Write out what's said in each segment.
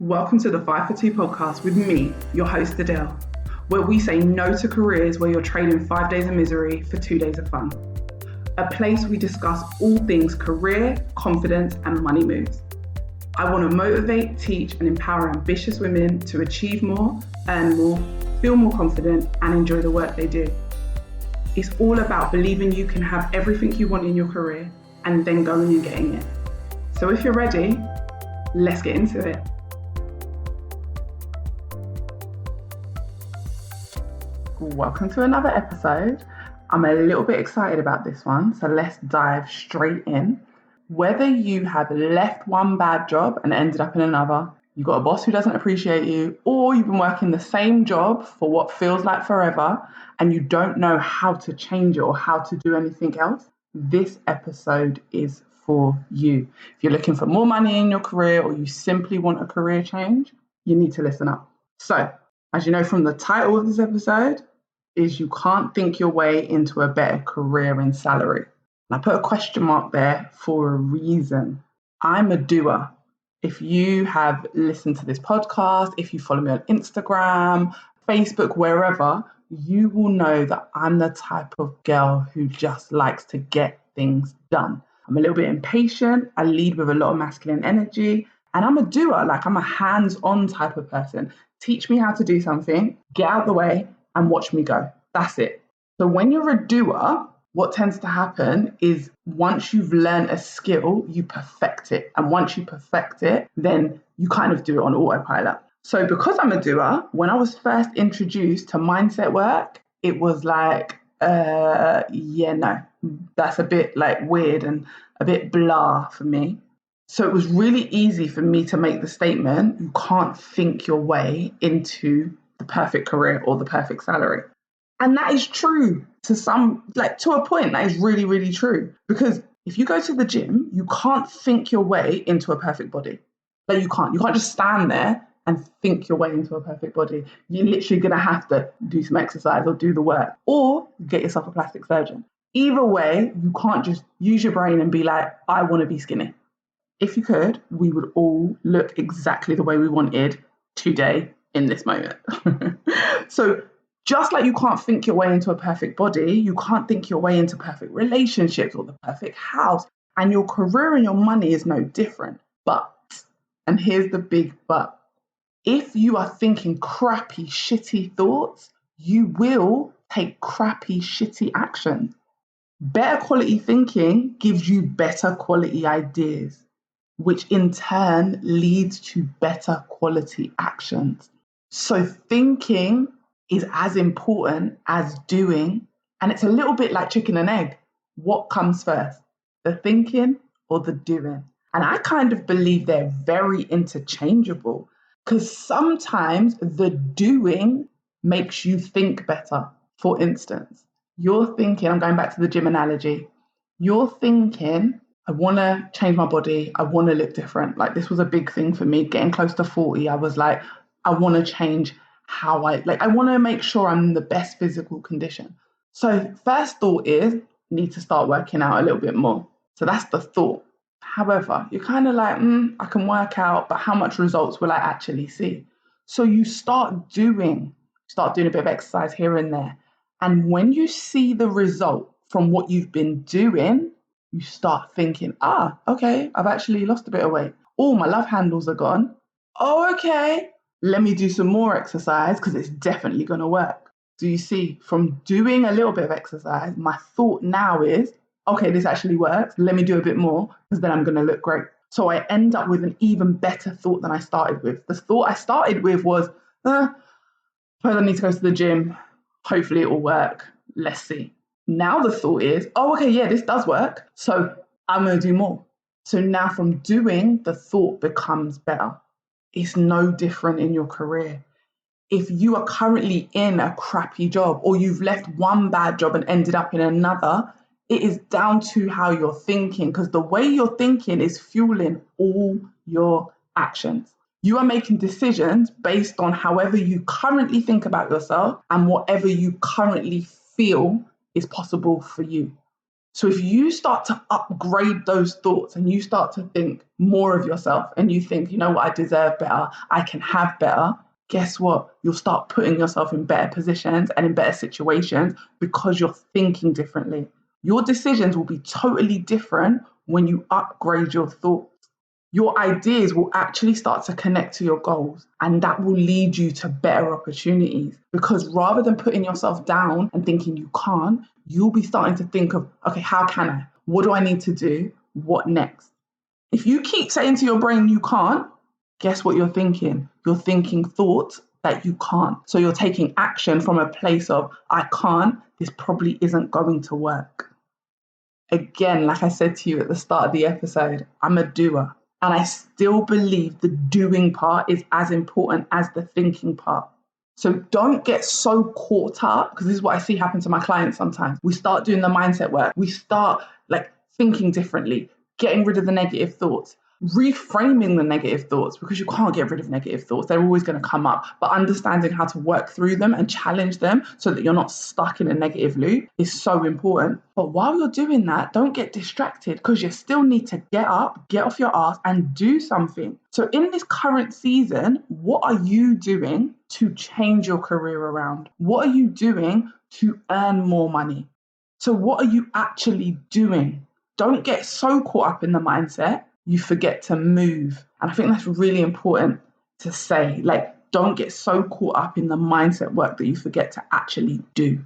Welcome to the 5 for 2 podcast with me, your host Adele, where we say no to careers where you're trading 5 days of misery for 2 days of fun. A place we discuss all things career, confidence, and money moves. I want to motivate, teach, and empower ambitious women to achieve more, earn more, feel more confident, and enjoy the work they do. It's all about believing you can have everything you want in your career and then going and getting it. So if you're ready, let's get into it. Welcome to another episode. I'm a little bit excited about this one, so let's dive straight in. Whether you have left one bad job and ended up in another, you've got a boss who doesn't appreciate you, or you've been working the same job for what feels like forever and you don't know how to change it or how to do anything else, this episode is for you. If you're looking for more money in your career or you simply want a career change, you need to listen up. So, as you know from the title of this episode, is you can't think your way into a better career in salary. And I put a question mark there for a reason. I'm a doer. If you have listened to this podcast, if you follow me on Instagram, Facebook, wherever, you will know that I'm the type of girl who just likes to get things done. I'm a little bit impatient. I lead with a lot of masculine energy. And I'm a doer, like I'm a hands-on type of person. Teach me how to do something, get out the way, and watch me go. That's it. So when you're a doer, what tends to happen is once you've learned a skill, you perfect it. And once you perfect it, then you kind of do it on autopilot. So because I'm a doer, when I was first introduced to mindset work, it was like, no, that's a bit like weird and a bit blah for me. So it was really easy for me to make the statement, you can't think your way into the perfect career or the perfect salary. And that is true to a point, that is really, really true. Because if you go to the gym, you can't think your way into a perfect body. Like you can't just stand there and think your way into a perfect body. You're literally going to have to do some exercise or do the work or get yourself a plastic surgeon. Either way, you can't just use your brain and be like, I want to be skinny. If you could, we would all look exactly the way we wanted today in this moment. So just like you can't think your way into a perfect body, you can't think your way into perfect relationships or the perfect house. And your career and your money is no different. But, and here's the big but, if you are thinking crappy, shitty thoughts, you will take crappy, shitty action. Better quality thinking gives you better quality ideas, which in turn leads to better quality actions. So thinking is as important as doing, and it's a little bit like chicken and egg. What comes first, the thinking or the doing? And I kind of believe they're very interchangeable because sometimes the doing makes you think better. For instance, you're thinking, I'm going back to the gym analogy, you're thinking, I want to change my body. I want to look different. Like this was a big thing for me. Getting close to 40, I was like, I want to change how I want to make sure I'm in the best physical condition. So first thought is, need to start working out a little bit more. So that's the thought. However, you're kind of like, I can work out, but how much results will I actually see? So you start doing a bit of exercise here and there. And when you see the result from what you've been doing, you start thinking, okay, I've actually lost a bit of weight. Oh, my love handles are gone. Oh, okay. Let me do some more exercise because it's definitely going to work. So you see, from doing a little bit of exercise, my thought now is, okay, this actually works. Let me do a bit more because then I'm going to look great. So I end up with an even better thought than I started with. The thought I started with was, I need to go to the gym. Hopefully it will work. Let's see. Now the thought is, this does work. So I'm going to do more. So now from doing, the thought becomes better. It's no different in your career. If you are currently in a crappy job or you've left one bad job and ended up in another, it is down to how you're thinking because the way you're thinking is fueling all your actions. You are making decisions based on however you currently think about yourself and whatever you currently feel is possible for you. So if you start to upgrade those thoughts and you start to think more of yourself and you think, you know what, I deserve better, I can have better, guess what? You'll start putting yourself in better positions and in better situations because you're thinking differently. Your decisions will be totally different when you upgrade your thoughts. Your ideas will actually start to connect to your goals, and that will lead you to better opportunities. Because rather than putting yourself down and thinking you can't, you'll be starting to think of, okay, how can I? What do I need to do? What next? If you keep saying to your brain you can't, guess what you're thinking? You're thinking thoughts that you can't. So you're taking action from a place of, I can't, this probably isn't going to work. Again, like I said to you at the start of the episode, I'm a doer. And I still believe the doing part is as important as the thinking part. So don't get so caught up, because this is what I see happen to my clients sometimes. We start doing the mindset work. We start thinking differently, getting rid of the negative thoughts, reframing the negative thoughts, because you can't get rid of negative thoughts. They're always going to come up, but understanding how to work through them and challenge them so that you're not stuck in a negative loop is so important. But while you're doing that, don't get distracted, because you still need to get up, get off your ass and do something. So in this current season, what are you doing to change your career around? What are you doing to earn more money? So what are you actually doing? Don't get so caught up in the mindset you forget to move. And I think that's really important to say. Don't get so caught up in the mindset work that you forget to actually do.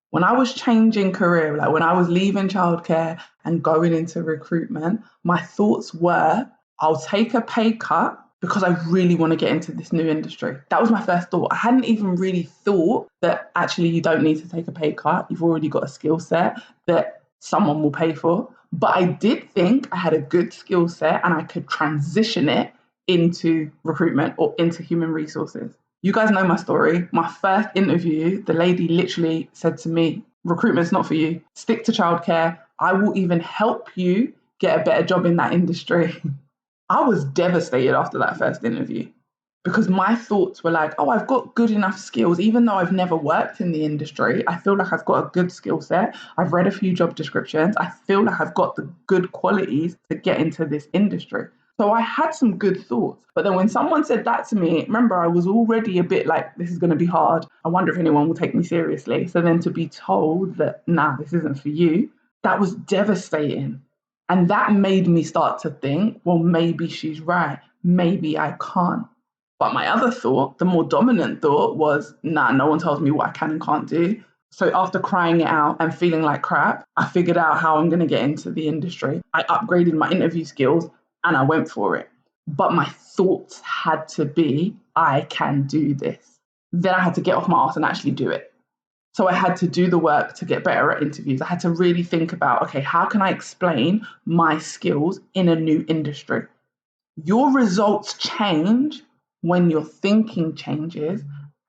When I was changing career, when I was leaving childcare and going into recruitment, my thoughts were, I'll take a pay cut because I really want to get into this new industry. That was my first thought. I hadn't even really thought that actually you don't need to take a pay cut. You've already got a skill set that someone will pay for. But I did think I had a good skill set and I could transition it into recruitment or into human resources. You guys know my story. My first interview, the lady literally said to me, recruitment's not for you. Stick to childcare. I will even help you get a better job in that industry. I was devastated after that first interview, because my thoughts were like, oh, I've got good enough skills. Even though I've never worked in the industry, I feel like I've got a good skill set. I've read a few job descriptions. I feel like I've got the good qualities to get into this industry. So I had some good thoughts. But then when someone said that to me, remember, I was already a bit like, this is going to be hard. I wonder if anyone will take me seriously. So then to be told that, nah, this isn't for you, that was devastating. And that made me start to think, well, maybe she's right. Maybe I can't. But my other thought, the more dominant thought, was, nah, no one tells me what I can and can't do. So after crying it out and feeling like crap, I figured out how I'm going to get into the industry. I upgraded my interview skills and I went for it. But my thoughts had to be, I can do this. Then I had to get off my ass and actually do it. So I had to do the work to get better at interviews. I had to really think about, okay, how can I explain my skills in a new industry? Your results change when your thinking changes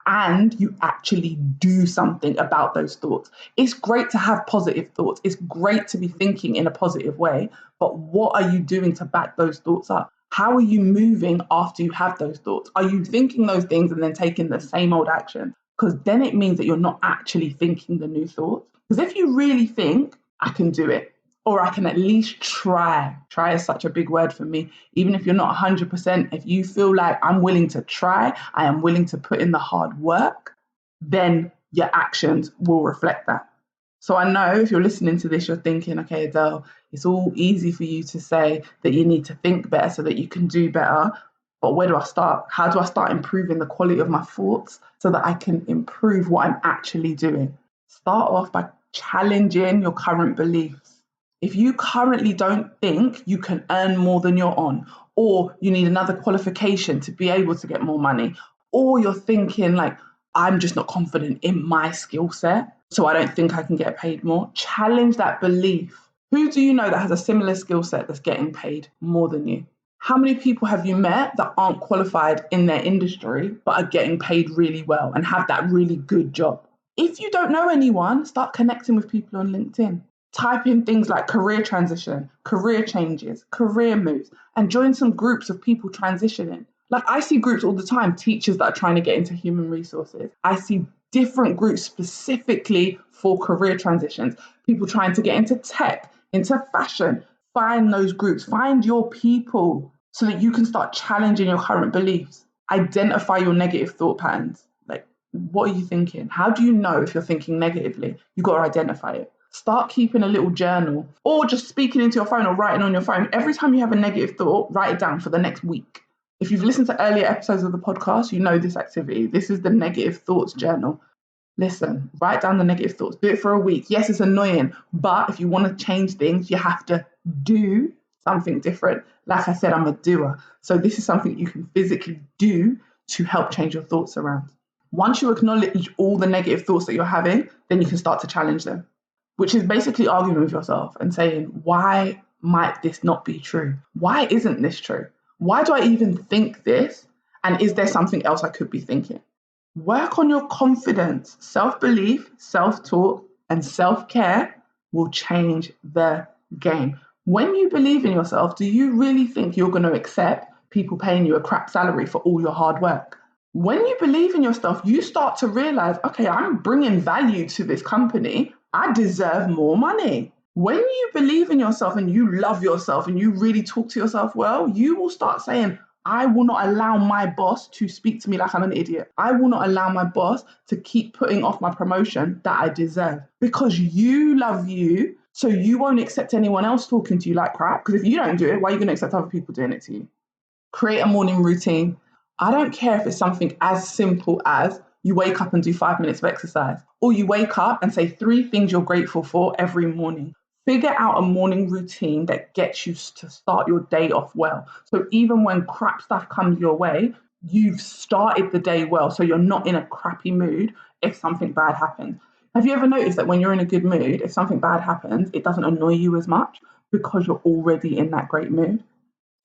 and you actually do something about those thoughts. It's great to have positive thoughts. It's great to be thinking in a positive way, but what are you doing to back those thoughts up? How are you moving after you have those thoughts? Are you thinking those things and then taking the same old action? Because then it means that you're not actually thinking the new thoughts. Because if you really think, I can do it, or I can at least try is such a big word for me. Even if you're not 100%, if you feel like I'm willing to try, I am willing to put in the hard work, then your actions will reflect that. So I know if you're listening to this, you're thinking, okay, Adele, it's all easy for you to say that you need to think better so that you can do better. But where do I start? How do I start improving the quality of my thoughts so that I can improve what I'm actually doing? Start off by challenging your current beliefs. If you currently don't think you can earn more than you're on, or you need another qualification to be able to get more money, or you're thinking like, I'm just not confident in my skill set, so I don't think I can get paid more, challenge that belief. Who do you know that has a similar skill set that's getting paid more than you? How many people have you met that aren't qualified in their industry but are getting paid really well and have that really good job? If you don't know anyone, start connecting with people on LinkedIn. Type in things like career transition, career changes, career moves, and join some groups of people transitioning. Like I see groups all the time, teachers that are trying to get into human resources. I see different groups specifically for career transitions, people trying to get into tech, into fashion. Find those groups, find your people so that you can start challenging your current beliefs. Identify your negative thought patterns. Like, what are you thinking? How do you know if you're thinking negatively? You've got to identify it. Start keeping a little journal or just speaking into your phone or writing on your phone. Every time you have a negative thought, write it down for the next week. If you've listened to earlier episodes of the podcast, you know this activity. This is the negative thoughts journal. Listen, write down the negative thoughts. Do it for a week. Yes, it's annoying, but if you want to change things, you have to do something different. Like I said, I'm a doer. So this is something you can physically do to help change your thoughts around. Once you acknowledge all the negative thoughts that you're having, then you can start to challenge them, which is basically arguing with yourself and saying, why might this not be true? Why isn't this true? Why do I even think this? And is there something else I could be thinking? Work on your confidence. Self-belief, self-talk, and self-care will change the game. When you believe in yourself, do you really think you're going to accept people paying you a crap salary for all your hard work? When you believe in yourself, you start to realize, okay, I'm bringing value to this company. I deserve more money. When you believe in yourself and you love yourself and you really talk to yourself well, you will start saying, I will not allow my boss to speak to me like I'm an idiot. I will not allow my boss to keep putting off my promotion that I deserve, because you love you. So you won't accept anyone else talking to you like crap. Because if you don't do it, why are you going to accept other people doing it to you? Create a morning routine. I don't care if it's something as simple as you wake up and do 5 minutes of exercise, or you wake up and say 3 things you're grateful for every morning. Figure out a morning routine that gets you to start your day off well. So even when crap stuff comes your way, you've started the day well. So you're not in a crappy mood if something bad happens. Have you ever noticed that when you're in a good mood, if something bad happens, it doesn't annoy you as much because you're already in that great mood?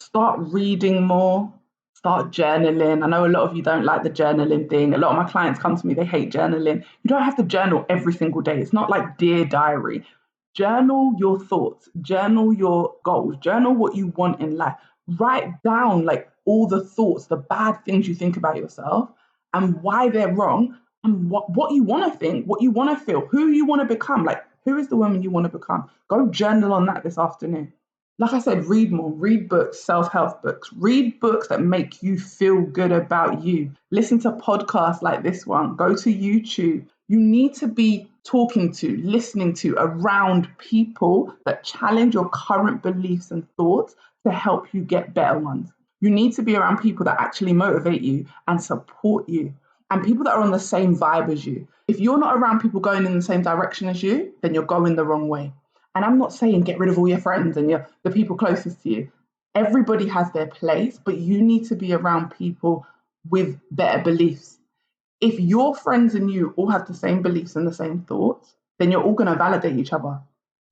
Start reading more, start journaling. I know a lot of you don't like the journaling thing. A lot of my clients come to me, they hate journaling. You don't have to journal every single day. It's not like Dear Diary. Journal your thoughts, journal your goals, journal what you want in life. Write down like all the thoughts, the bad things you think about yourself and why they're wrong, and what you want to think, what you want to feel, who you want to become. Like, who is the woman you want to become? Go journal on that this afternoon. Like I said, read more, read books, self-help books, read books that make you feel good about you. Listen to podcasts like this one, go to YouTube. You need to be talking to, listening to, around people that challenge your current beliefs and thoughts to help you get better ones. You need to be around people that actually motivate you and support you, and people that are on the same vibe as you. If you're not around people going in the same direction as you, then you're going the wrong way. And I'm not saying get rid of all your friends and the people closest to you. Everybody has their place, but you need to be around people with better beliefs. If your friends and you all have the same beliefs and the same thoughts, then you're all going to validate each other.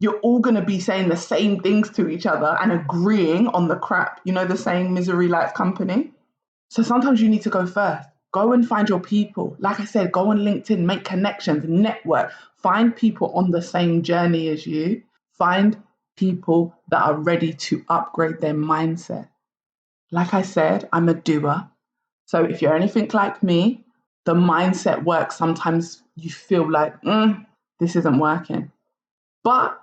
You're all going to be saying the same things to each other and agreeing on the crap. You know the saying, misery likes company? So sometimes you need to go first. Go and find your people. Like I said, go on LinkedIn, make connections, network, find people on the same journey as you. Find people that are ready to upgrade their mindset. Like I said, I'm a doer. So if you're anything like me, the mindset work, sometimes you feel like, this isn't working. But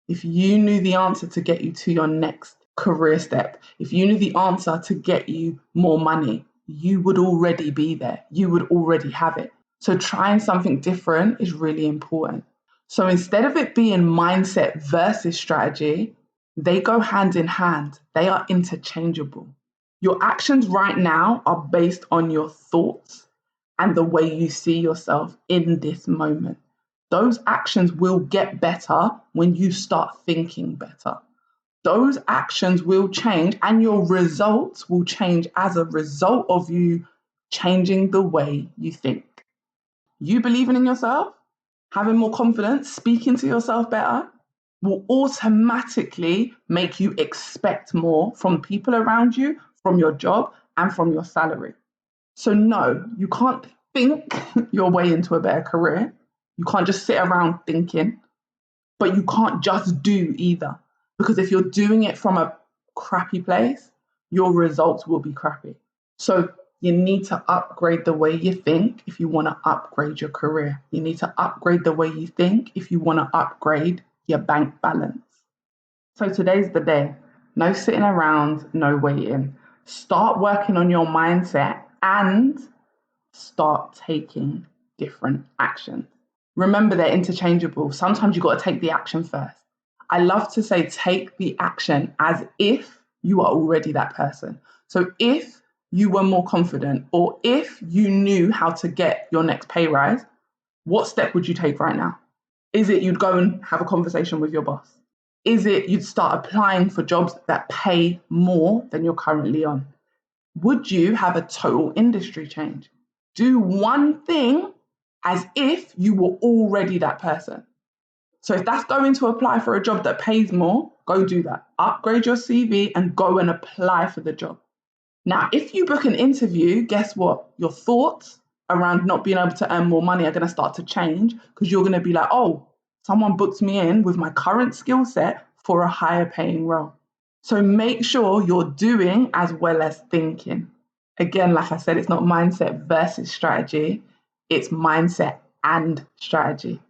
if you knew the answer to get you to your next career step, if you knew the answer to get you more money, you would already be there. You would already have it. So trying something different is really important. So instead of it being mindset versus strategy, they go hand in hand. They are interchangeable. Your actions right now are based on your thoughts and the way you see yourself in this moment. Those actions will get better when you start thinking better. Those actions will change and your results will change as a result of you changing the way you think. You believing in yourself, having more confidence, speaking to yourself better will automatically make you expect more from people around you, from your job, and from your salary. So no, you can't think your way into a better career. You can't just sit around thinking, but you can't just do either. Because if you're doing it from a crappy place, your results will be crappy. So you need to upgrade the way you think if you want to upgrade your career. You need to upgrade the way you think if you want to upgrade your bank balance. So today's the day. No sitting around, no waiting. Start working on your mindset and start taking different actions. Remember, they're interchangeable. Sometimes you've got to take the action first. I love to say take the action as if you are already that person. So if you were more confident or if you knew how to get your next pay rise, what step would you take right now? Is it you'd go and have a conversation with your boss? Is it you'd start applying for jobs that pay more than you're currently on? Would you have a total industry change? Do one thing as if you were already that person. So if that's going to apply for a job that pays more, go do that. Upgrade your CV and go and apply for the job. Now, if you book an interview, guess what? Your thoughts around not being able to earn more money are going to start to change because you're going to be like, oh, someone booked me in with my current skill set for a higher paying role. So make sure you're doing as well as thinking. Again, like I said, it's not mindset versus strategy. It's mindset and strategy.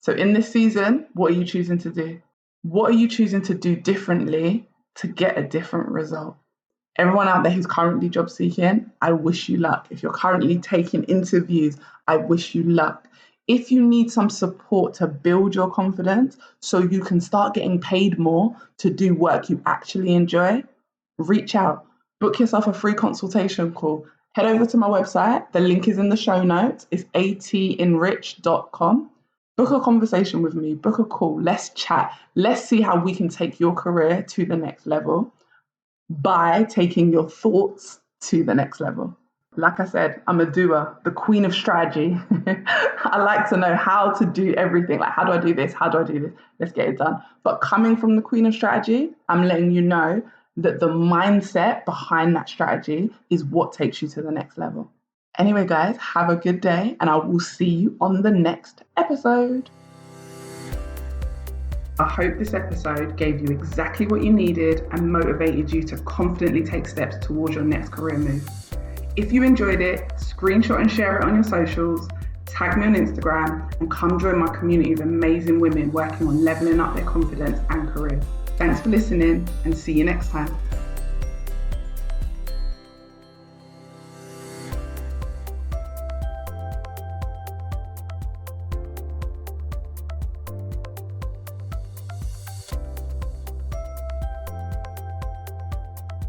So in this season, what are you choosing to do? What are you choosing to do differently to get a different result? Everyone out there who's currently job seeking, I wish you luck. If you're currently taking interviews, I wish you luck. If you need some support to build your confidence so you can start getting paid more to do work you actually enjoy, reach out. Book yourself a free consultation call. Head over to my website. The link is in the show notes. It's atenrich.com. Book a conversation with me. Book a call. Let's chat. Let's see how we can take your career to the next level by taking your thoughts to the next level. Like I said, I'm a doer, the queen of strategy. I like to know how to do everything. Like, how do I do this? How do I do this? Let's get it done. But coming from the queen of strategy, I'm letting you know that the mindset behind that strategy is what takes you to the next level. Anyway, guys, have a good day and I will see you on the next episode. I hope this episode gave you exactly what you needed and motivated you to confidently take steps towards your next career move. If you enjoyed it, screenshot and share it on your socials, tag me on Instagram, and come join my community of amazing women working on leveling up their confidence and career. Thanks for listening and see you next time.